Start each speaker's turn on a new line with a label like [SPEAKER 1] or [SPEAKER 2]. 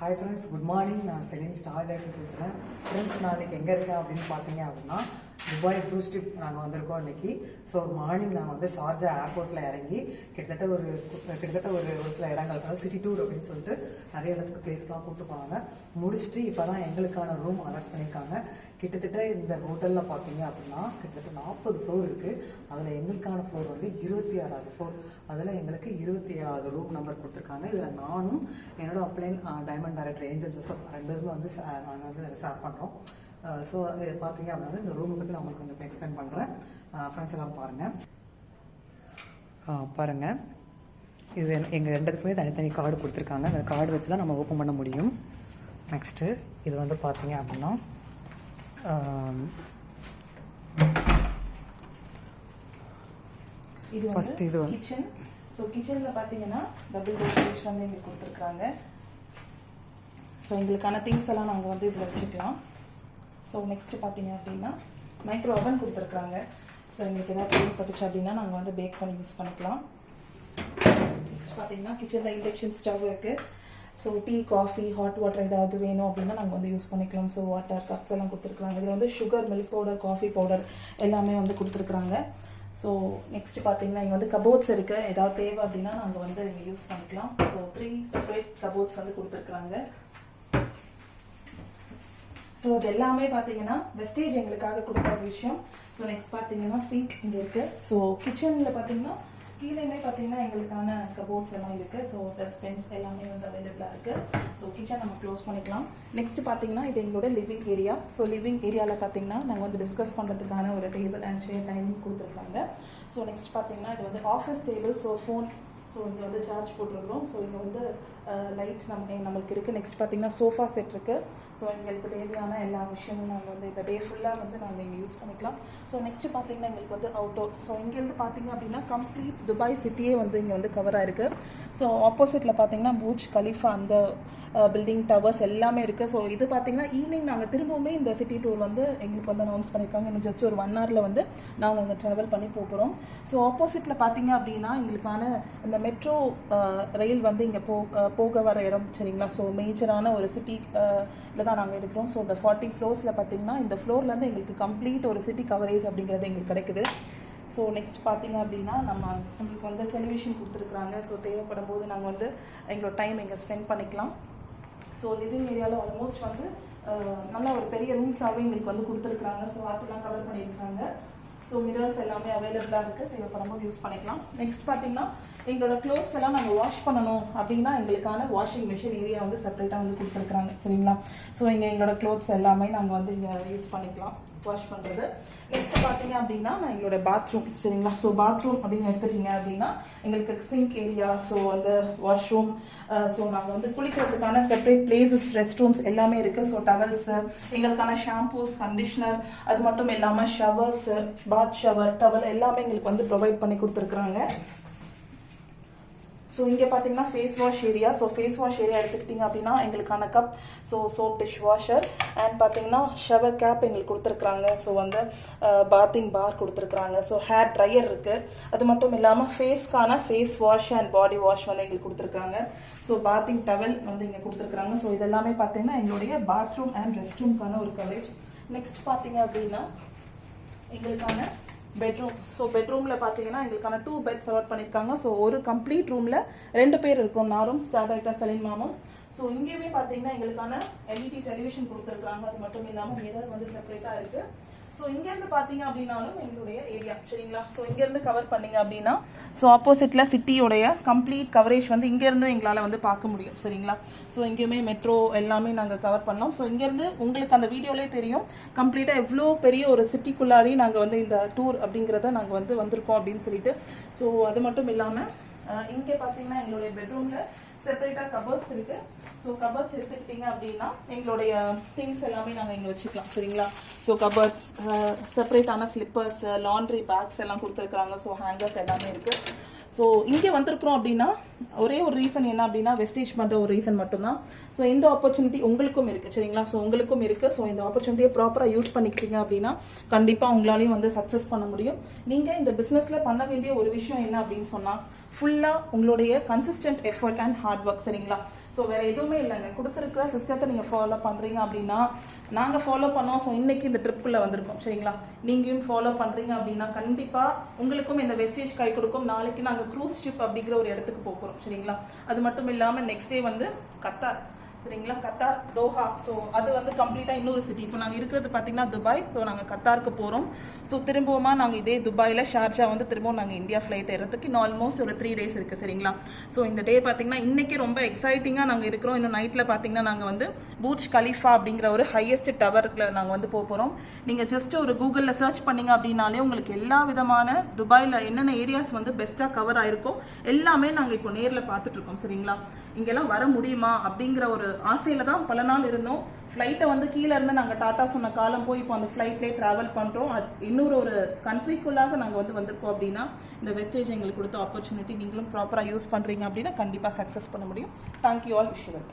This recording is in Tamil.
[SPEAKER 1] Hi friends, good morning. நான் செலின் ஸ்டார் டைரக்டர் பேசுகிறேன். ஃப்ரெண்ட்ஸ் நாளைக்கு எங்கே இருக்கேன் அப்படின்னு பார்த்தீங்க அப்படின்னா துபாய் க்ரூஸ் ட்ரிப் நாங்கள் வந்திருக்கோம் இன்னைக்கு. ஸோ மார்னிங் நாங்கள் வந்து ஷார்ஜா ஏர்போர்ட்டில் இறங்கி கிட்டத்தட்ட ஒரு சில இடங்கள், அதாவது சிட்டி டூர் அப்படின்னு சொல்லிட்டு நிறைய இடத்துக்கு பிளேஸ்லாம் கூப்பிட்டு போனாங்க. முடிச்சுட்டு இப்போ தான் எங்களுக்கான ரூம் அலாட் பண்ணியிருக்காங்க. கிட்டத்தட்ட இந்த ஹோட்டலில் பார்த்தீங்க அப்படின்னா கிட்டத்தட்ட 40 ஃப்ளோர் இருக்குது. அதில் எங்களுக்கான ஃப்ளோர் வந்து 26வது ஃப்ளோர். அதில் எங்களுக்கு 27வது ரூம் நம்பர் கொடுத்துருக்காங்க. இதில் நானும் என்னோட அப்ளைன் டைமண்ட் டைரக்டர் ஏஞ்சல் ஜோசப் 2 பேருமே வந்து நாங்கள் வந்து ஷேர் பண்ணுறோம். ஸோ பார்த்தீங்க அப்படின்னா இந்த ரூமை பற்றி நான் உங்களுக்கு கொஞ்சம் எக்ஸ்பிளைன் பண்ணுறேன். ஃப்ரெண்ட்ஸ் எல்லாம் பாருங்கள். இது எங்கள் 2 பேருக்குமே தனித்தனி கார்டு கொடுத்துருக்காங்க. அந்த கார்டு வச்சு தான் நம்ம ஓப்பன் பண்ண முடியும். நெக்ஸ்ட்டு இது வந்து பார்த்தீங்க அப்படின்னா
[SPEAKER 2] இது வந்து கிச்சன். ஸோ கிச்சனில் பார்த்தீங்கன்னா டபுள் டோர் ஃப்ரிட்ஜ் வந்து எங்களுக்கு கொடுத்துருக்காங்க. ஸோ எங்களுக்கான திங்ஸ் எல்லாம் நாங்கள் வந்து இதில் வச்சுக்கலாம். ஸோ நெக்ஸ்ட்டு பார்த்தீங்க அப்படின்னா மைக்ரோ ஓவன் கொடுத்துருக்காங்க. ஸோ எங்களுக்கு ஏதாவது தேவைப்பட்டுச்சு அப்படின்னா நாங்கள் வந்து பேக் பண்ணி யூஸ் பண்ணிக்கலாம். நெக்ஸ்ட் பார்த்தீங்கன்னா கிச்சனில் இண்டக்ஷன் ஸ்டவ் இருக்குது. So tea, coffee, hot water ஏதாவது வேணும் அப்படின்னா நாங்கள் வந்து யூஸ் பண்ணிக்கலாம். ஸோ வாட்டர் கப்ஸ் எல்லாம் கொடுத்துருக்காங்க. இதில் வந்து sugar, milk powder, coffee powder எல்லாமே வந்து கொடுத்துருக்குறாங்க. ஸோ நெக்ஸ்ட் பார்த்தீங்கன்னா இங்கே வந்து கபோர்ட்ஸ் இருக்குது. ஏதாவது தேவை அப்படின்னா நாங்கள் வந்து இங்கே யூஸ் பண்ணிக்கலாம். ஸோ 3 செப்பரேட் கபோர்ட்ஸ் வந்து கொடுத்துருக்குறாங்க. ஸோ அது எல்லாமே பார்த்தீங்கன்னா வெஸ்டேஜ் எங்களுக்காக கொடுத்த ஒரு விஷயம். ஸோ நெக்ஸ்ட் பார்த்தீங்கன்னா சிங்க் இங்கே இருக்குது. ஸோ கிச்சனில் பார்த்தீங்கன்னா கீழேயுமே பார்த்தீங்கன்னா எங்களுக்கான கபோர்ட்ஸ் எல்லாம் இருக்குது. ஸோ டஸ்ட்பின்ஸ் எல்லாமே வந்து அவைலபிளாக இருக்குது. ஸோ கிச்சன் நம்ம க்ளோஸ் பண்ணிக்கலாம். நெக்ஸ்ட் பார்த்தீங்கன்னா இது எங்களோட லிவிங் ஏரியா. ஸோ லிவிங் ஏரியாவில் பார்த்தீங்கன்னா நாங்கள் வந்து டிஸ்கஸ் பண்ணுறதுக்கான ஒரு டேபிள் அண்ட் சேர் டைனிங் கொடுத்துருக்காங்க. ஸோ நெக்ஸ்ட் பார்த்தீங்கன்னா இது வந்து office table. So phone, so இங்கே வந்து சார்ஜ் போட்டிருக்கிறோம். ஸோ இங்கே வந்து லைட் நம்மளுக்கு இருக்குது. நெக்ஸ்ட் பார்த்தீங்கன்னா சோஃபா செட் இருக்குது. ஸோ எங்களுக்கு தேவையான எல்லா விஷயமும் நாங்கள் வந்து இந்த டே ஃபுல்லாக வந்து நாங்கள் இங்கே யூஸ் பண்ணிக்கலாம். ஸோ நெக்ஸ்ட்டு பார்த்தீங்கன்னா எங்களுக்கு வந்து அவுட்டோர். ஸோ இங்கேருந்து பார்த்தீங்க அப்படின்னா கம்ப்ளீட் துபாய் சிட்டியே வந்து இங்கே வந்து கவர் ஆயிருக்கு. ஸோ ஆப்போசிட்டில் பார்த்தீங்கன்னா பூஜ் கலிஃபா அந்த பில்டிங் டவர்ஸ் எல்லாமே இருக்குது. ஸோ இது பார்த்தீங்கன்னா ஈவினிங் நாங்கள் திரும்பவுமே இந்த சிட்டி டூர் வந்து எங்களுக்கு வந்து அனௌன்ஸ் பண்ணியிருக்காங்க. இன்னும் ஜஸ்ட் ஒரு 1 ஹவரில் வந்து நாங்கள் அங்கே ட்ராவல் பண்ணி போகிறோம். ஸோ ஆப்போசிட்டில் பார்த்தீங்க அப்படின்னா எங்களுக்கான இந்த மெட்ரோ ரயில் வந்து இங்கே போக வர இடம், சரிங்களா. ஸோ மேஜரான ஒரு சிட்டி தான் நாங்கள் இருக்கிறோம். ஸோ இந்த 40 ஃப்ளோர்ஸில் பார்த்தீங்கன்னா இந்த ஃப்ளோர்லேருந்து எங்களுக்கு கம்ப்ளீட் ஒரு சிட்டி கவரேஜ் அப்படிங்கிறது எங்களுக்கு கிடைக்குது. ஸோ நெக்ஸ்ட் பார்த்தீங்க அப்படின்னா நம்மளுக்கு வந்து டெலிவிஷன் கொடுத்துருக்குறாங்க. ஸோ தேவைப்படும் போது நாங்கள் வந்து எங்களோட டைம் இங்கே ஸ்பெண்ட் பண்ணிக்கலாம். ஸோ லிவிங் ஏரியாவில் ஆல்மோஸ்ட் வந்து நல்ல ஒரு பெரிய ரூம்ஸாகவே எங்களுக்கு வந்து கொடுத்துருக்குறாங்க. ஸோ அதெல்லாம் கவர் பண்ணியிருக்காங்க. ஸோ மிரர்ஸ் எல்லாமே அவைலபிளாக இருக்குது. தேவைப்படும் போது யூஸ் பண்ணிக்கலாம். நெக்ஸ்ட் பார்த்தீங்கன்னா எங்களோட க்ளோத்ஸ் எல்லாம் நாங்கள் வாஷ் பண்ணணும் அப்படின்னா எங்களுக்கான வாஷிங் மிஷின் ஏரியா வந்து செப்பரேட்டாக வந்து கொடுத்துருக்குறாங்க, சரிங்களா. ஸோ இங்கே எங்களோட க்ளோத்ஸ் எல்லாமே நாங்கள் வந்து இங்கே யூஸ் பண்ணிக்கலாம் வாஷ் பண்ணுறது. நெக்ஸ்ட் பார்த்தீங்க அப்படின்னா எங்களோட பாத்ரூம், சரிங்களா. ஸோ பாத்ரூம் அப்படின்னு எடுத்துட்டீங்க அப்படின்னா எங்களுக்கு சிங்க் ஏரியா, ஸோ அந்த வாஷ்ரூம், ஸோ நாங்கள் வந்து குளிக்கிறதுக்கான செப்பரேட் பிளேசஸ், ரெஸ்ட் ரூம்ஸ் எல்லாமே இருக்குது. ஸோ டவல்ஸ், எங்களுக்கான ஷாம்பூஸ், கண்டிஷனர், அது மட்டும் இல்லாமல் ஷவர்ஸ், பாத் ஷவர், டவல் எல்லாமே எங்களுக்கு வந்து ப்ரொவைட் பண்ணி கொடுத்துருக்குறாங்க. ஸோ இங்கே பார்த்தீங்கன்னா face wash area. So face wash area எடுத்துக்கிட்டிங்க அப்படின்னா எங்களுக்கான cup, so soap, dish washer and பார்த்தீங்கன்னா ஷவர் கேப் எங்களுக்கு கொடுத்துருக்குறாங்க. ஸோ வந்து பாத்திங் பார் கொடுத்துருக்குறாங்க. ஸோ ஹேர் ட்ரையர் இருக்குது. அது மட்டும் இல்லாமல் ஃபேஸ்க்கான face wash and body wash வந்து எங்களுக்கு கொடுத்துருக்காங்க. ஸோ பாத்திங் டவல் வந்து இங்கே கொடுத்துருக்குறாங்க. ஸோ இதெல்லாமே பார்த்தீங்கன்னா எங்களுடைய பாத்ரூம் அண்ட் ரெஸ்ட் ரூம்க்கான ஒரு கவரேஜ். நெக்ஸ்ட் பார்த்தீங்க அப்படின்னா எங்களுக்கான பெட்ரூம். ஸோ பெட்ரூமில் பார்த்தீங்கன்னா எங்களுக்கான 2 பெட்ஸ் அலாட் பண்ணியிருக்காங்க. ஸோ ஒரு கம்ப்ளீட் ரூமில் 2 பேர் இருக்கிறோம், நானும் ஸ்டார் டைரக்டர் சலீம் மாமும். ஸோ இங்கேயுமே பார்த்தீங்கன்னா எங்களுக்கான எல்இடி டெலிவிஷன் கொடுத்துருக்காங்க. அது மட்டும் இல்லாமல் மிரர் வந்து செப்பரேட்டாக இருக்குது. ஸோ இங்கேருந்து பார்த்தீங்க அப்படின்னாலும் எங்களுடைய ஏரியா, சரிங்களா. ஸோ இங்கேருந்து கவர் பண்ணிங்க அப்படின்னா ஸோ ஆப்போசிட்டில் சிட்டியோடைய கம்ப்ளீட் கவரேஜ் வந்து இங்கேருந்து எங்களால் வந்து பார்க்க முடியும், சரிங்களா. ஸோ இங்கேயுமே மெட்ரோ எல்லாமே நாங்கள் கவர் பண்ணோம். ஸோ இங்கேருந்து உங்களுக்கு அந்த வீடியோலேயே தெரியும் கம்ப்ளீட்டாக எவ்வளோ பெரிய ஒரு சிட்டிக்குள்ளாடி நாங்கள் வந்து இந்த டூர் அப்படிங்கிறத நாங்கள் வந்து வந்திருக்கோம் அப்படின்னு சொல்லிட்டு. ஸோ அது மட்டும் இல்லாமல் இங்கே பார்த்தீங்கன்னா எங்களுடைய பெட்ரூமில் செப்பரேட்டாக கபர்ட்ஸ் இருக்குது. ஸோ கபர்ட்ஸ் எடுத்துக்கிட்டிங்க அப்படின்னா எங்களுடைய திங்ஸ் எல்லாமே நாங்கள் இங்கே வச்சுக்கலாம், சரிங்களா. ஸோ கபர்ட்ஸ், செப்பரேட்டான ஸ்லிப்பர்ஸ், லாண்ட்ரி பேக்ஸ் எல்லாம் கொடுத்துருக்குறாங்க. ஸோ ஹேங்கர்ஸ் எல்லாமே இருக்குது. ஸோ இங்கே வந்திருக்கிறோம் அப்படின்னா ஒரே ஒரு ரீசன் என்ன அப்படின்னா வெஸ்டேஜ் பண்ணுற ஒரு ரீசன் மட்டும்தான். ஸோ இந்த ஆப்பர்ச்சுனிட்டி உங்களுக்கும் இருக்குது, சரிங்களா. ஸோ உங்களுக்கும் இருக்குது. ஸோ இந்த ஆப்பர்ச்சுனிட்டியை ப்ராப்பராக யூஸ் பண்ணிக்கிட்டீங்க அப்படின்னா கண்டிப்பாக உங்களாலையும் வந்து சக்ஸஸ் பண்ண முடியும். நீங்கள் இந்த பிஸ்னஸில் பண்ண வேண்டிய ஒரு விஷயம் என்ன அப்படின்னு சொன்னால் ஃபுல்லாக உங்களுடைய consistent effort and hard work. சரிங்களா? ஸோ வேற எதுவுமே இல்லைங்க. கொடுத்துருக்கிற சிஸ்டத்தை நீங்கள் ஃபாலோ பண்ணுறீங்க அப்படின்னா நாங்கள் ஃபாலோ பண்ணோம். ஸோ இன்னைக்கு இந்த ட்ரிப்புக்குள்ளே வந்திருக்கோம். சரிங்களா? நீங்களும் ஃபாலோ பண்ணுறீங்க அப்படின்னா கண்டிப்பாக உங்களுக்கும் இந்த வெஸ்டேஜ் கை கொடுக்கும். நாளைக்கு நாங்கள் க்ரூஸ் ஷிப் அப்படிங்கிற ஒரு இடத்துக்கு போகிறோம். சரிங்களா? அது மட்டும் இல்லாமல் நெக்ஸ்ட் டே வந்து கத்தார். சரிங்களா? Qatar Doha. ஸோ அது வந்து கம்ப்ளீட்டாக இன்னொரு சிட்டி. இப்போ நாங்கள் இருக்கிறது பார்த்தீங்கன்னா துபாய். ஸோ நாங்கள் கத்தாருக்கு போகிறோம். ஸோ திரும்பவுமா நாங்கள் இதே துபாயில் ஷார்ஜா வந்து திரும்பவும் நாங்கள் இந்தியா ஃப்ளைட் ஏறதுக்கு இன்னும் ஆல்மோஸ்ட் ஒரு 3 days இருக்குது. சரிங்களா? ஸோ இந்த டே பார்த்தீங்கன்னா இன்றைக்கி ரொம்ப எக்ஸைட்டிங்காக நாங்கள் இருக்கிறோம். இன்னும் நைட்டில் பார்த்தீங்கன்னா நாங்கள் வந்து பூர்ஜ் கலிஃபா அப்படிங்கிற ஒரு ஹையஸ்ட் டவருக்கு நாங்கள் வந்து போகிறோம். நீங்கள் ஜஸ்ட் ஒரு கூகுளில் சர்ச் பண்ணீங்க அப்படின்னாலே உங்களுக்கு எல்லா விதமான துபாயில் என்னென்ன ஏரியாஸ் வந்து பெஸ்ட்டாக கவர் ஆயிருக்கோ எல்லாமே நாங்கள் இப்போ நேரில் பார்த்துட்ருக்கோம். சரிங்களா? இங்கெல்லாம் வர முடியுமா அப்படிங்கிற ஒரு ஆசையில் தான் பல நாள் இருந்தோம். ஃப்ளைட்டை வந்து கீழே இருந்து நாங்கள் டாட்டா சொன்ன காலம் போய் இப்போ அந்த ஃப்ளைட்லேயே ட்ராவல் பண்ணுறோம். இன்னொரு கண்ட்ரிக்குள்ளாக நாங்கள் வந்திருக்கோம் அப்படின்னா இந்த வெஸ்டேஜ் எங்களுக்கு கொடுத்த ஆப்பர்ச்சுனிட்டி நீங்களும் ப்ராப்பராக யூஸ் பண்ணுறீங்க அப்படின்னா கண்டிப்பாக சக்ஸஸ் பண்ண முடியும். Thank you all. Wish you well.